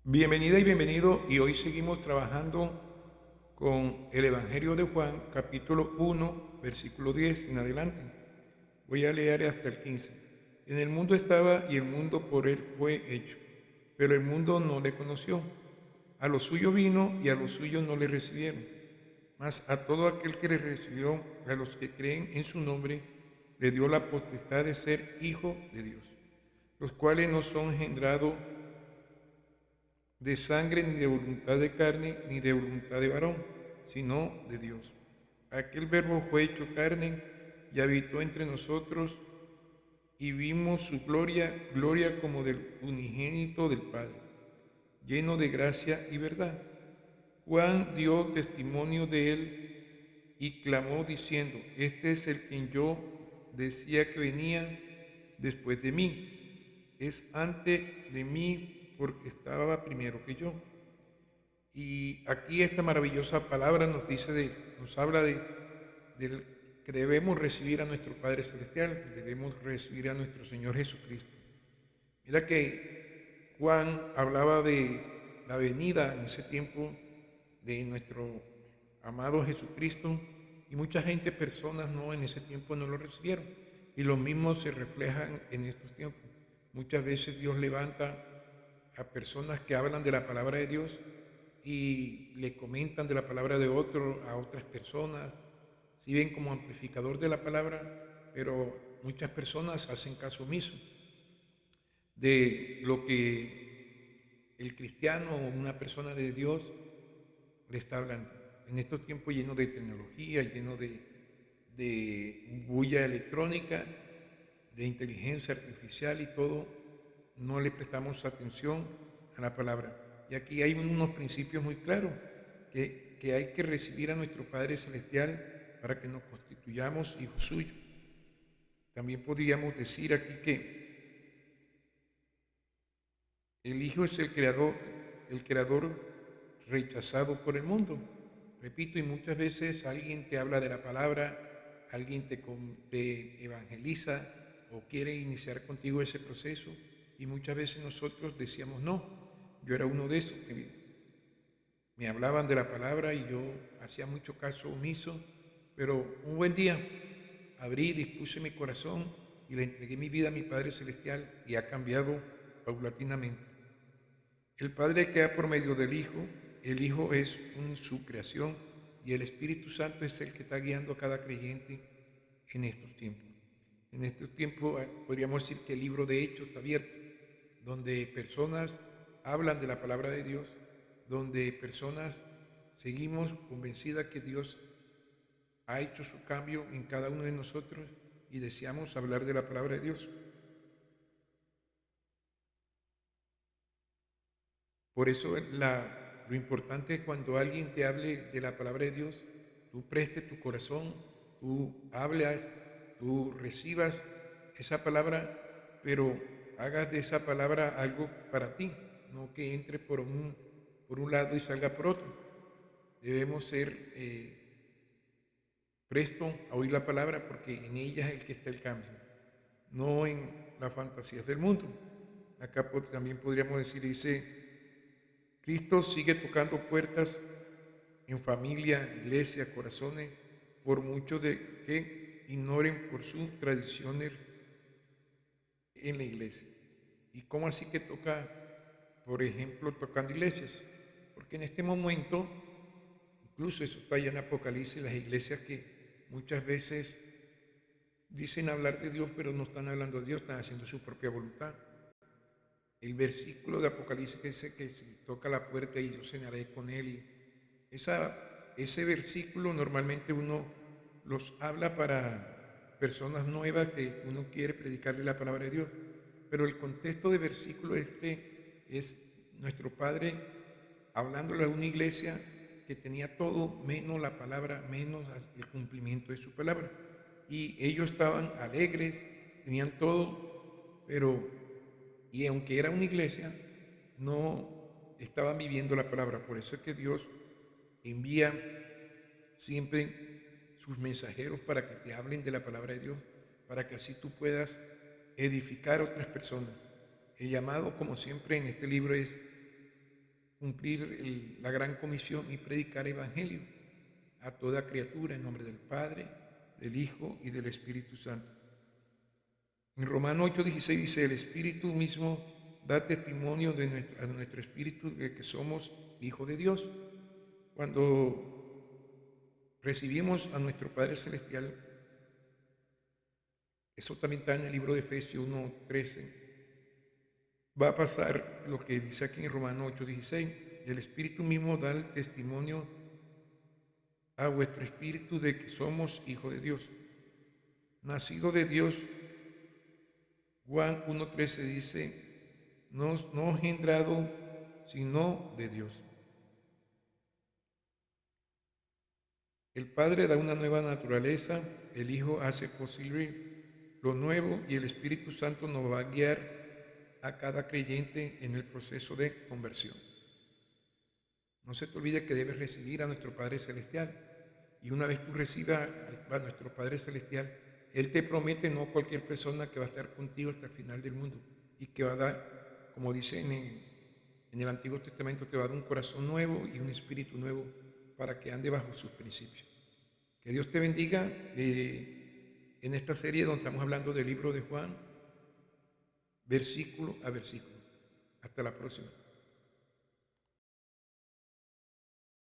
Bienvenida y bienvenido, y hoy seguimos trabajando con el Evangelio de Juan, capítulo 1, versículo 10 en adelante. Voy a leer hasta el 15. En el mundo estaba y el mundo por él fue hecho, pero el mundo no le conoció. A lo suyo vino y a los suyos no le recibieron. Mas a todo aquel que le recibió, a los que creen en su nombre, le dio la potestad de ser hijo de Dios, los cuales no son engendrados de sangre, ni de voluntad de carne, ni de voluntad de varón, sino de Dios. Aquel verbo fue hecho carne y habitó entre nosotros, y vimos su gloria, gloria como del unigénito del Padre, lleno de gracia y verdad. Juan dio testimonio de él y clamó diciendo: Este es el quien yo decía que venía después de mí, es antes de mí porque estaba primero que yo. Y aquí esta maravillosa palabra nos habla de que debemos recibir a nuestro Padre Celestial, debemos recibir a nuestro Señor Jesucristo. Mira que Juan hablaba de la venida en ese tiempo de nuestro amado Jesucristo, y mucha gente, personas, no, en ese tiempo no lo recibieron. Y lo mismo se refleja en estos tiempos. Muchas veces Dios levanta a personas que hablan de la palabra de Dios y le comentan de la palabra de otro a otras personas, si ven como amplificador de la palabra, pero muchas personas hacen caso omiso de lo que el cristiano o una persona de Dios le está hablando. En estos tiempos llenos de tecnología, llenos de bulla electrónica, de inteligencia artificial y todo, no le prestamos atención a la palabra. Y aquí hay unos principios muy claros, que hay que recibir a nuestro Padre Celestial para que nos constituyamos hijos suyos. También podríamos decir aquí que el Hijo es el creador rechazado por el mundo. Repito, y muchas veces alguien te habla de la palabra, alguien te evangeliza o quiere iniciar contigo ese proceso, y muchas veces nosotros decíamos no. Yo era uno de esos que me hablaban de la palabra y yo hacía mucho caso omiso, pero un buen día abrí, dispuse mi corazón y le entregué mi vida a mi Padre Celestial, y ha cambiado paulatinamente. El Padre queda por medio del Hijo, el Hijo es su creación, y el Espíritu Santo es el que está guiando a cada creyente en estos tiempos. En estos tiempos podríamos decir que el libro de Hechos está abierto, donde personas hablan de la palabra de Dios, donde personas seguimos convencidas que Dios ha hecho su cambio en cada uno de nosotros y deseamos hablar de la palabra de Dios. Por eso lo importante es cuando alguien te hable de la palabra de Dios, tú prestes tu corazón, tú hablas, tú recibas esa palabra, pero hagas de esa palabra algo para ti, no que entre por un lado y salga por otro. Debemos ser presto a oír la palabra, porque en ella es el que está el cambio, no en las fantasías del mundo. Acá también podríamos decir, dice: Cristo sigue tocando puertas en familia, iglesia, corazones, por mucho de que ignoren por sus tradiciones en la iglesia. ¿Y cómo así que toca, por ejemplo, tocando iglesias? Porque en este momento, incluso eso está allá en Apocalipsis, las iglesias que muchas veces dicen hablar de Dios, pero no están hablando de Dios, están haciendo su propia voluntad. El versículo de Apocalipsis que dice que si toca la puerta y yo cenaré con él, y ese versículo normalmente uno los habla para personas nuevas que uno quiere predicarle la palabra de Dios, pero el contexto de versículo es nuestro Padre hablándole a una iglesia que tenía todo menos la palabra, menos el cumplimiento de su palabra, y ellos estaban alegres, tenían todo, pero y aunque era una iglesia, no estaban viviendo la palabra. Por eso es que Dios envía siempre sus mensajeros para que te hablen de la palabra de Dios, para que así tú puedas edificar a otras personas. El llamado, como siempre en este libro, es cumplir la gran comisión y predicar el evangelio a toda criatura en nombre del Padre, del Hijo y del Espíritu Santo. En Romanos 8:16 dice: el Espíritu mismo da testimonio a nuestro espíritu de que somos hijos de Dios. Cuando recibimos a nuestro Padre Celestial, eso también está en el libro de Efesios 1:13, va a pasar lo que dice aquí en Romanos 8:16: el Espíritu mismo da el testimonio a vuestro espíritu de que somos hijos de Dios, nacido de Dios. Juan 1:13 dice: no engendrado, sino de Dios. El Padre da una nueva naturaleza, el Hijo hace posible lo nuevo y el Espíritu Santo nos va a guiar a cada creyente en el proceso de conversión. No se te olvide que debes recibir a nuestro Padre Celestial. Y una vez tú recibas a nuestro Padre Celestial, Él te promete, no cualquier persona, que va a estar contigo hasta el final del mundo y que va a dar, como dice en el Antiguo Testamento, te va a dar un corazón nuevo y un espíritu nuevo para que ande bajo sus principios. Que Dios te bendiga en esta serie donde estamos hablando del libro de Juan, versículo a versículo. Hasta la próxima.